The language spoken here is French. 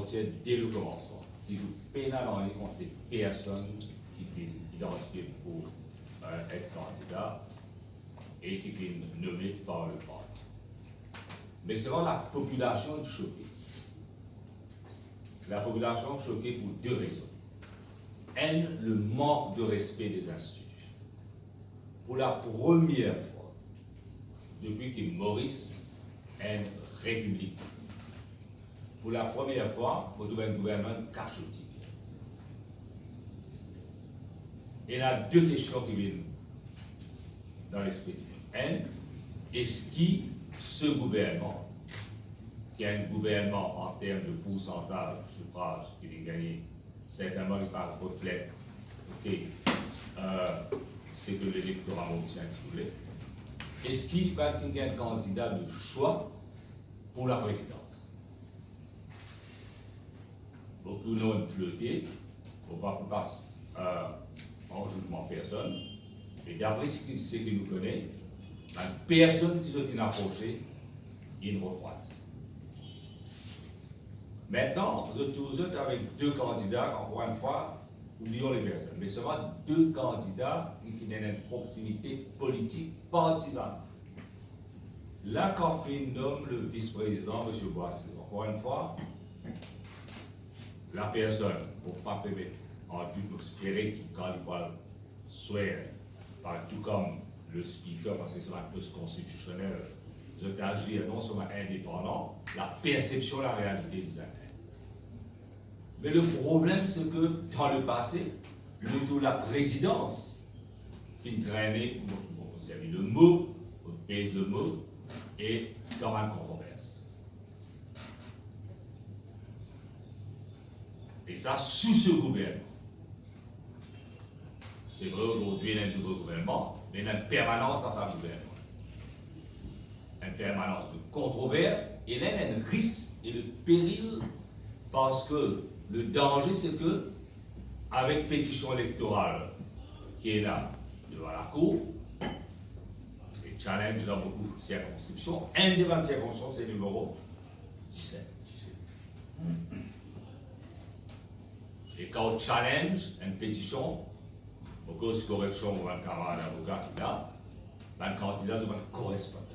frontière dès le commencement. Il joue pénal en ligne contre les personnes qui sont identifiées pour être candidats et qui sont nommées par le parti. Mais c'est vraiment la population choquée. La population choquée pour deux raisons. Le manque de respect des institutions. Pour la première fois, depuis que Maurice est une république, pour la première fois, vous avez un gouvernement cachotique. Il y a deux questions qui viennent dans l'esprit. Est-ce que ce gouvernement, qui est un gouvernement en termes de pourcentage de suffrage qu'il a gagné, certainement il va refléter ce que l'électorat mauricien voulait, est-ce qu'il va finir un candidat de choix pour la présidence? Beaucoup n'ont flotté, on va pas en jugement personne, et d'après ce que nous connaissons, personne qui s'est approché, il refroide. Maintenant, vous êtes avec deux candidats, encore une fois, oublions les personnes, mais seulement deux candidats qui finissent une proximité politique partisane. Là, quand fait nomme le vice-président, M. Boissy, encore une fois, la personne, pour ne pas permettre en but espérer qu'il, quand il parle, soit, tout comme le speaker, parce que c'est un poste constitutionnel, d'agir non seulement indépendant, la perception, la réalité des années. Mais le problème, c'est que dans le passé, la présidence fit traîner, on servir le mot, on pèse le mot, et dans une controverse. Et ça, sous ce gouvernement. C'est vrai, aujourd'hui, il y a un nouveau gouvernement, mais il y a une permanence dans sa gouvernement. Une permanence de controverse, et là, il y a un risque et le péril, parce que le danger, c'est que, avec pétition électorale qui est là, devant la Cour, et challenge dans beaucoup de circonscriptions, un des 20 circonscriptions, c'est le numéro 17. Et quand on challenge une pétition, au cause de correction ou un camarade avocat qui est là, le candidat doit correspondre.